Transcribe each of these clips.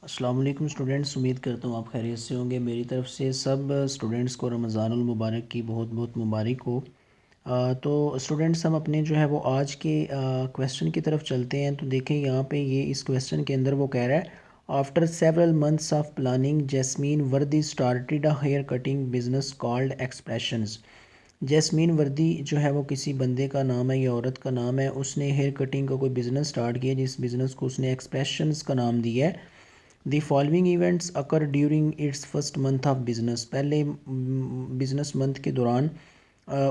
अस्सलाम वालेकुम स्टूडेंट्स, उम्मीद करता हूँ आप खैरियत से होंगे। मेरी तरफ से सब स्टूडेंट्स को रमज़ानुल मुबारक की बहुत बहुत मुबारक हो। तो स्टूडेंट्स, हम अपने जो है वो आज के क्वेश्चन की तरफ चलते हैं। तो देखें यहाँ पे ये इस क्वेश्चन के अंदर वो कह रहा है, after several months of planning Jasmine Verdi started a hair cutting business called Expressions. Jasmine Verdi जो है वो किसी बंदे का नाम है या औरत का नाम है। उसने हेयर कटिंग का कोई बिज़नेस स्टार्ट किया जिस बिज़नेस को उसने एक्सप्रेशंस का नाम दिया है। The following events occur during its first month of business. पहले बिज़नेस मंथ के दौरान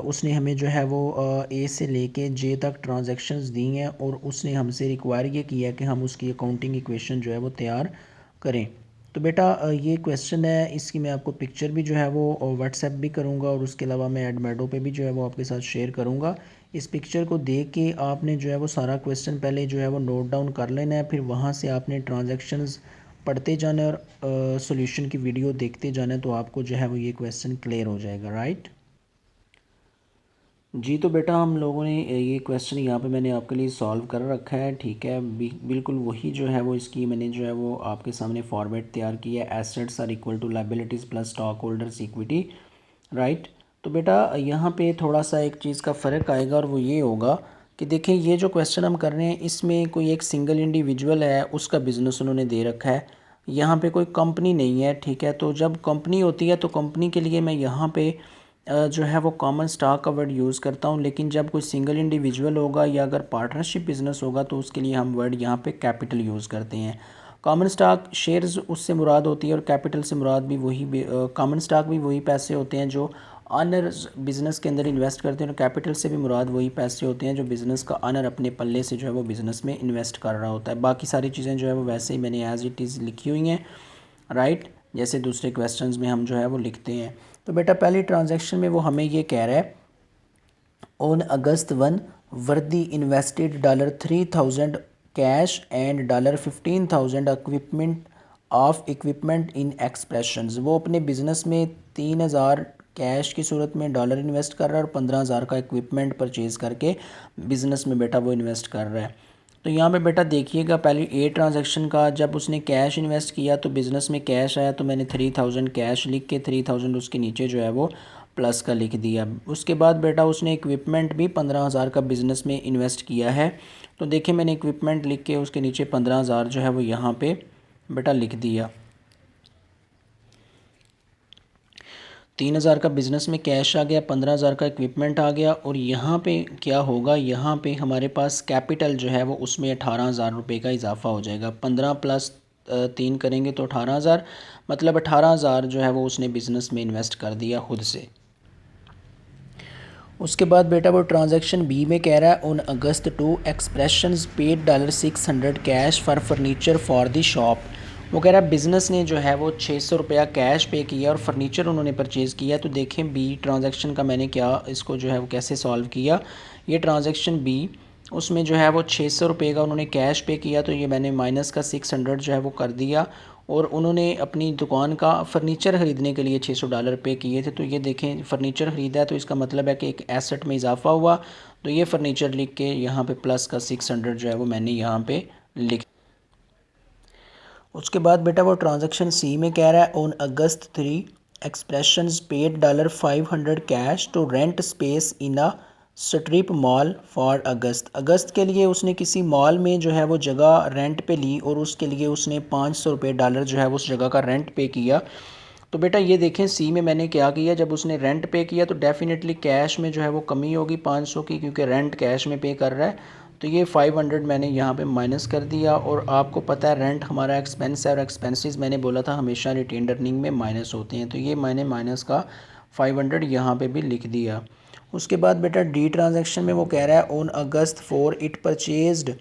उसने हमें जो है वो ए से लेके जे तक ट्रांजैक्शंस दी हैं और उसने हमसे रिक्वायर ये किया कि हम उसकी अकाउंटिंग इक्वेशन जो है वो तैयार करें। तो बेटा ये क्वेश्चन है, इसकी मैं आपको पिक्चर भी जो है वो व्हाट्सएप भी करूँगा और उसके अलावा मैं एडमेडो पे भी जो है वो आपके साथ शेयर करूँगा। इस पिक्चर को देख के आपने जो है वो सारा क्वेश्चन पहले जो है वो नोट डाउन कर लेना है, फिर वहाँ से आपने ट्रांजैक्शंस पढ़ते जाना है और सॉल्यूशन की वीडियो देखते जाना है, तो आपको जो है वो ये क्वेश्चन क्लियर हो जाएगा। राइट जी। तो बेटा हम लोगों ने ये क्वेश्चन यहाँ पे मैंने आपके लिए सॉल्व कर रखा है, ठीक है। बिल्कुल वही जो है वो इसकी मैंने जो है वो आपके सामने फॉर्मेट तैयार किया है। Assets are equal to liabilities plus stockholders equity. Right. तो बेटा यहाँ पे थोड़ा सा एक चीज़ का फ़र्क आएगा और वो ये होगा कि देखें ये जो क्वेश्चन हम कर रहे हैं इसमें कोई एक सिंगल इंडिविजुअल है, उसका बिज़नेस उन्होंने दे रखा है। यहाँ पे कोई कंपनी नहीं है, ठीक है। तो जब कंपनी होती है तो कंपनी के लिए मैं यहाँ पे जो है वो कॉमन स्टॉक का वर्ड यूज़ करता हूँ, लेकिन जब कोई सिंगल इंडिविजुअल होगा या अगर पार्टनरशिप बिज़नेस होगा तो उसके लिए हम वर्ड यहाँ पे कैपिटल यूज़ करते हैं। कॉमन स्टॉक शेयर्स उससे मुराद होती है और कैपिटल से मुराद भी वही कॉमन स्टॉक भी वही पैसे होते हैं जो ऑनर्स बिज़नेस के अंदर इन्वेस्ट करते हैं, और कैपिटल से भी मुराद वही पैसे होते हैं जो बिज़नेस का ऑनर अपने पल्ले से जो है वो बिज़नेस में इन्वेस्ट कर रहा होता है। बाकी सारी चीज़ें जो है वो वैसे ही मैंने एज इट इज़ लिखी हुई हैं। राइट, जैसे दूसरे क्वेश्चंस में हम जो है वो लिखते हैं। तो बेटा पहली ट्रांजैक्शन में वो हमें ये कह रहा है, ऑन अगस्त 1 वर्दी invested $3000 cash and $15,000 equipment in expressions. वो अपने बिज़नेस में 3000 कैश की सूरत में डॉलर इन्वेस्ट कर रहा है और 15,000 का इक्विपमेंट परचेज़ करके बिज़नेस में बेटा वो इन्वेस्ट कर रहा है। तो यहाँ पे बेटा देखिएगा, पहले ए ट्रांजैक्शन का जब उसने कैश इन्वेस्ट किया तो बिज़नेस में कैश आया, तो मैंने 3000 कैश लिख के 3000 उसके नीचे जो है वो प्लस का लिख दिया। उसके बाद बेटा उसने इक्विपमेंट भी 15,000 का बिज़नेस में इन्वेस्ट किया है, तो देखिए मैंने इक्विपमेंट लिख के उसके नीचे 15,000 जो है वो यहाँ पे बेटा लिख दिया। 3,000 का बिज़नेस में कैश आ गया, 15,000 का इक्विपमेंट आ गया, और यहाँ पे क्या होगा, यहाँ पे हमारे पास कैपिटल जो है वो उसमें 18,000 रुपये का इजाफा हो जाएगा। 15 प्लस 3 करेंगे तो 18,000, मतलब 18,000 जो है वो उसने बिज़नेस में इन्वेस्ट कर दिया खुद से। उसके बाद बेटा वो ट्रांजैक्शन बी में कह रहा है, on August 2 expressions paid $600 cash for furniture for the shop. वो कह रहा है बिज़नेस ने जो है वो 600 रुपया कैश पे किया और फर्नीचर उन्होंने परचेज़ किया। तो देखें बी ट्रांजैक्शन का मैंने क्या इसको जो है वो कैसे सॉल्व किया। ये ट्रांजैक्शन बी, उसमें जो है वो 600 रुपये का उन्होंने कैश पे किया, तो ये मैंने माइनस का 600 जो है वो कर दिया, और उन्होंने अपनी दुकान का फ़र्नीचर ख़रीदने के लिए $600 पे किए थे। तो ये देखें फ़र्नीचर ख़रीदा है तो इसका मतलब है कि एक एसेट में इजाफा हुआ, तो ये फ़र्नीचर लिख के यहाँ पे प्लस का 600 जो है वो मैंने यहाँ पे लिख। उसके बाद बेटा वो ट्रांजैक्शन सी में कह रहा है, on August 3 Expressions paid $500 cash to rent space in a strip mall for August के लिए उसने किसी मॉल में जो है वो जगह रेंट पे ली और उसके लिए उसने $500 जो है वो उस जगह का रेंट पे किया। तो बेटा ये देखें सी में मैंने क्या किया, जब उसने रेंट पे किया तो डेफिनेटली कैश में जो है वो कमी होगी 500 की, क्योंकि रेंट कैश में पे कर रहा है। तो ये 500 मैंने यहाँ पे माइनस कर दिया, और आपको पता है रेंट हमारा एक्सपेंस है और एक्सपेंसेस मैंने बोला था हमेशा रिटेन अर्निंग में माइनस होते हैं, तो ये मैंने माइनस का 500 यहाँ पे भी लिख दिया। उसके बाद बेटा डी ट्रांजैक्शन में वो कह रहा है, on August 4 it purchased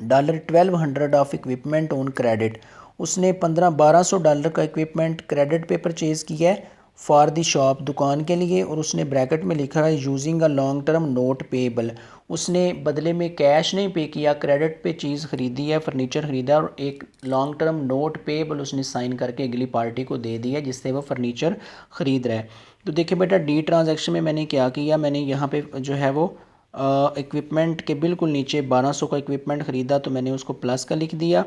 $1,200 of equipment on credit. उसने 1,200 का इक्विपमेंट क्रेडिट पे परचेज़ किया है फॉर द शॉप, दुकान के लिए, और उसने ब्रैकेट में लिखा है using a long term note payable. उसने बदले में कैश नहीं पे किया, क्रेडिट पे चीज़ ख़रीदी है, फर्नीचर ख़रीदा, और एक लॉन्ग टर्म नोट पेबल उसने साइन करके अगली पार्टी को दे दिया जिससे वो फर्नीचर ख़रीद रहा है। तो देखिए बेटा डी ट्रांजैक्शन में मैंने क्या किया, मैंने यहाँ पे जो है वो इक्विपमेंट के बिल्कुल नीचे 1200 का इक्विपमेंट ख़रीदा, तो मैंने उसको प्लस का लिख दिया।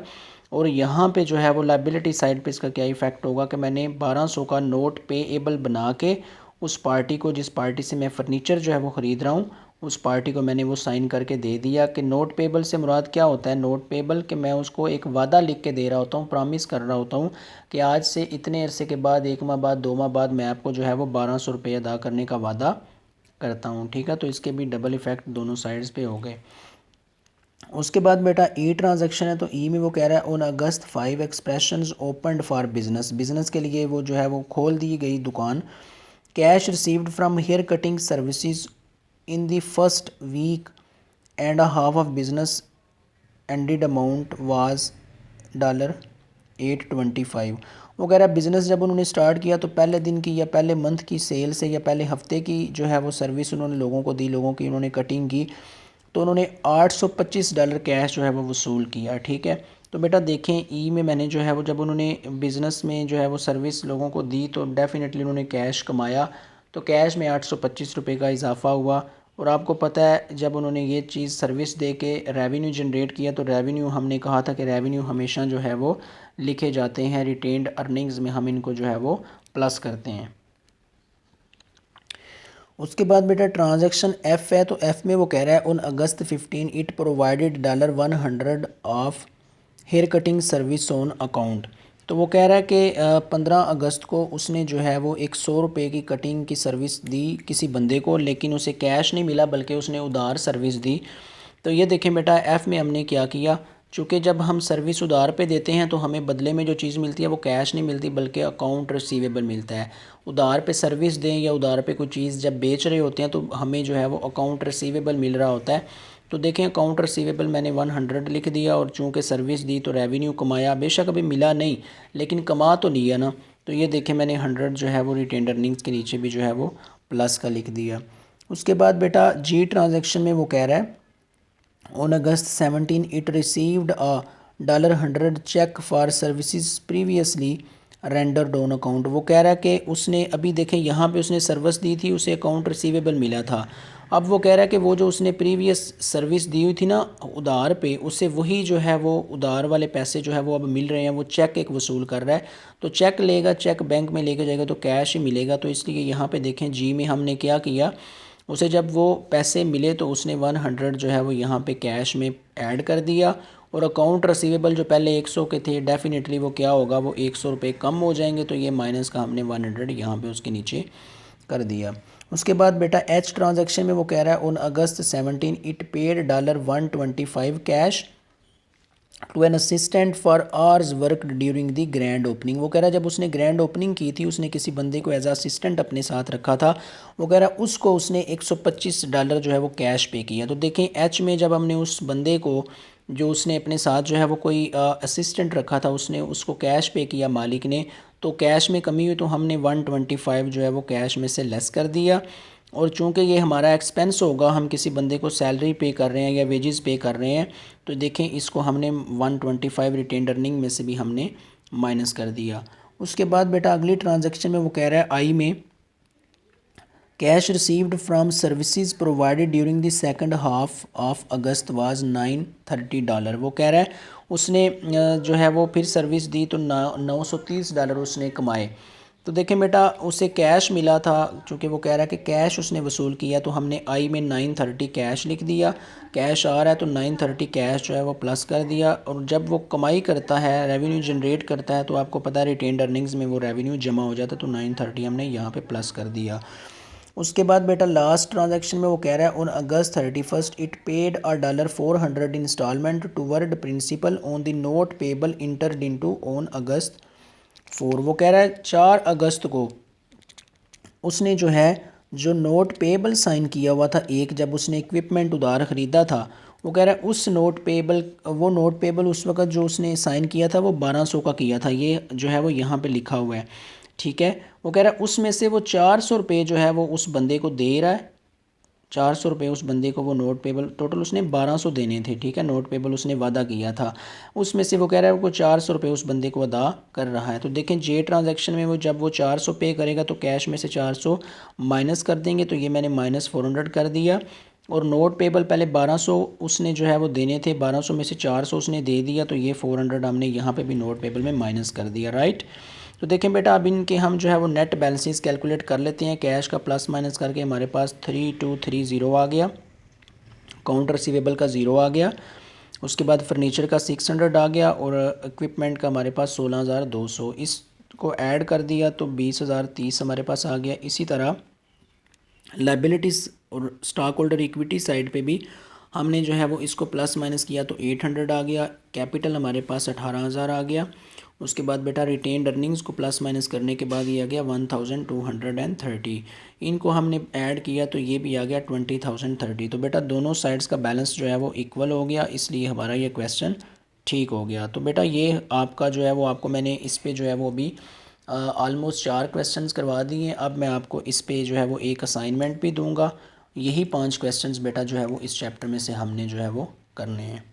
और यहाँ पे जो है वो लाइबिलिटी साइड पे इसका क्या इफ़ेक्ट होगा कि मैंने 1200 का नोट पेएबल बना के उस पार्टी को, जिस पार्टी से मैं फ़र्नीचर जो है वो ख़रीद रहा हूँ, उस पार्टी को मैंने वो साइन करके दे दिया। कि नोट पेबल से मुराद क्या होता है? नोट पेबल कि मैं उसको एक वादा लिख के दे रहा होता हूँ, प्रॉमिस कर रहा होता हूँ कि आज से इतने अरसे के बाद, 1 माह बाद, 2 माह बाद मैं आपको जो है वो 1200 रुपये अदा करने का वादा करता हूँ। ठीक है, तो इसके भी डबल इफ़ेक्ट दोनों साइड्स पे हो गए। उसके बाद बेटा ई ट्रांजैक्शन है, तो ई में वो कह रहा है on August 5 expressions opened for business, business के लिए वो जो है वो खोल दी गई दुकान। Cash received from hair cutting services in the first week and a half of business ended amount was $825। वो कह रहा है बिज़नेस जब उन्होंने स्टार्ट किया तो पहले दिन की या पहले मंथ की सेल से या पहले हफ्ते की जो है वो सर्विस उन्होंने लोगों को दी, लोगों की उन्होंने कटिंग की, तो उन्होंने $825 कैश जो है वो वसूल किया। ठीक है, तो बेटा देखें ई में मैंने जो है वो जब उन्होंने बिज़नेस में जो है वो सर्विस लोगों को दी तो डेफिनेटली उन्होंने कैश कमाया, तो कैश में ₹825 का इजाफा हुआ। और आपको पता है जब उन्होंने ये चीज़ सर्विस दे के रेवेन्यू जनरेट किया, तो रेवेन्यू हमने कहा था कि रेवेन्यू हमेशा जो है वो लिखे जाते हैं, रिटेन्ड अर्निंग्स में हम इनको जो है वो प्लस करते हैं। उसके बाद बेटा ट्रांजैक्शन एफ़ है, तो एफ़ में वो कह रहा है on August 15 it provided $100 of hair cutting service on account. तो वो कह रहा है कि 15 अगस्त को उसने जो है वो 100 रुपये की कटिंग की सर्विस दी किसी बंदे को, लेकिन उसे कैश नहीं मिला बल्कि उसने उधार सर्विस दी। तो ये देखें बेटा एफ़ में हमने क्या किया, चूँकि जब हम सर्विस उधार पे देते हैं तो हमें बदले में जो चीज़ मिलती है वो कैश नहीं मिलती बल्कि अकाउंट रिसीवेबल मिलता है। उधार पे सर्विस दें या उधार पे कोई चीज़ जब बेच रहे होते हैं तो हमें जो है वो अकाउंट रिसीवेबल मिल रहा होता है। तो देखें अकाउंट रिसीवेबल मैंने 100 लिख दिया और चूँकि सर्विस दी तो रेवेन्यू कमाया, बेशक अभी मिला नहीं लेकिन कमा तो लिया ना। तो ये देखें मैंने 100 जो है वो रिटेन्ड अर्निंग्स के नीचे भी जो है वो प्लस का लिख दिया। उसके बाद बेटा जी ट्रांजेक्शन में वो कह रहा है on August 17 it received a $100 cheque for services previously rendered on account. वो कह रहा है कि उसने अभी देखें यहाँ पे उसने सर्विस दी थी, उसे अकाउंट रिसीवेबल मिला था। अब वो कह रहा है कि वो जो उसने प्रीवियस सर्विस दी हुई थी ना उधार पे, उससे वही जो है वो उधार वाले पैसे जो है वो अब मिल रहे हैं, वो चेक एक वसूल कर रहा है। तो चेक लेगा, चेक बैंक में लेके जाएगा तो कैश ही मिलेगा। तो इसलिए यहाँ पे देखें जी में हमने क्या किया, उसे जब वो पैसे मिले तो उसने 100 जो है वो यहाँ पे कैश में ऐड कर दिया और अकाउंट रिसीवेबल जो पहले 100 के थे डेफिनेटली वो क्या होगा, वो 100 रुपये कम हो जाएंगे। तो ये माइनस का हमने 100 यहाँ पे उसके नीचे कर दिया। उसके बाद बेटा एच ट्रांजैक्शन में वो कह रहा है on August 17 it paid $125 cash to an assistant for hours worked during the grand opening. वो कह रहा है जब उसने ग्रैंड ओपनिंग की थी उसने किसी बंदे को एज असिस्टेंट अपने साथ रखा था। वो कह रहा है उसको उसने $125 जो है वो कैश पे किया। तो देखें एच में जब हमने उस बंदे को जो उसने अपने साथ जो है वो कोई असिस्टेंट रखा था उसने उसको कैश पे किया मालिक ने, तो कैश में कमी हुई तो हमने 125 जो है वो कैश में से लेस कर दिया। और चूंकि ये हमारा एक्सपेंस होगा, हम किसी बंदे को सैलरी पे कर रहे हैं या वेजेस पे कर रहे हैं, तो देखें इसको हमने 125 रिटेन्ड अर्निंग में से भी हमने माइनस कर दिया। उसके बाद बेटा अगली ट्रांजैक्शन में वो कह रहा है आई में cash received from services provided during the second half of August was $930। वो कह रहा है उसने जो है वो फिर सर्विस दी तो $930 उसने कमाए। तो देखें बेटा उसे कैश मिला था, चूँकि वो कह रहा है कि कैश उसने वसूल किया, तो हमने आई में 930 कैश लिख दिया। कैश आ रहा है तो 930 कैश जो है वो प्लस कर दिया। और जब वो कमाई करता है, रेवेन्यू जनरेट करता है, तो आपको पता है रिटेन्ड अर्निंग्स में वो रेवेन्यू जमा हो जाता है, तो 930 हमने यहाँ पे प्लस कर दिया। उसके बाद बेटा लास्ट ट्रांजैक्शन में वो कह रहा है on August 31 it paid a $400 instalment toward principal on the note payable entered into on August 4। वो कह रहा है 4 अगस्त को उसने जो है जो नोट पेबल साइन किया हुआ था एक, जब उसने इक्विपमेंट उधार ख़रीदा था, वो कह रहा है उस नोट पेबल, वो नोट पेबल उस वक़्त जो उसने साइन किया था वो 1200 का किया था, ये जो है वो यहाँ पे लिखा हुआ है। ठीक है, वो कह रहा है उसमें से वो 400 रुपये जो है वो उस बंदे को दे रहा है, 400 रुपये उस बंदे को वो नोट पेबल, टोटल उसने 1200 देने थे। ठीक है, नोट पेबल उसने वादा किया था, उसमें से वो कह रहा है वो 400 रुपये उस बंदे को अदा कर रहा है। तो देखें जे ट्रांजैक्शन में वो जब वो 400 पे करेगा तो कैश में से 400 माइनस कर देंगे, तो ये मैंने -400 कर दिया। और नोट पेबल पहले 1200 उसने जो है वो देने थे, 1200 में से 400 उसने दे दिया, तो ये 400 हमने यहाँ पे भी नोट पेबल में माइनस कर दिया, राइट। तो देखें बेटा, अब इनके हम जो है वो नेट बैलेंसेस कैलकुलेट कर लेते हैं। कैश का प्लस माइनस करके हमारे पास 3230 आ गया, काउंट रिसीवेबल का 0 आ गया, उसके बाद फर्नीचर का 600 आ गया और इक्विपमेंट का हमारे पास 16200, इसको ऐड कर दिया तो 20030 हमारे पास आ गया। इसी तरह लाइबिलिटीज़ और स्टॉक होल्डर इक्विटी साइड पे भी हमने जो है वो इसको प्लस माइनस किया तो 800 आ गया, कैपिटल हमारे पास 18000 आ गया। उसके बाद बेटा रिटेन्ड अर्निंग्स को प्लस माइनस करने के बाद ये आ गया 1230, इनको हमने ऐड किया तो ये भी आ गया 20030। तो बेटा दोनों साइड्स का बैलेंस जो है वो इक्वल हो गया, इसलिए हमारा ये क्वेश्चन ठीक हो गया। तो बेटा ये आपका जो है वो आपको मैंने इस पे जो है वो भी ऑलमोस्ट 4 क्वेश्चंस करवा दिए। अब मैं आपको इस पे जो है वो एक असाइनमेंट भी दूंगा। यही 5 क्वेश्चंस बेटा जो है वो इस चैप्टर में से हमने जो है वो करने हैं।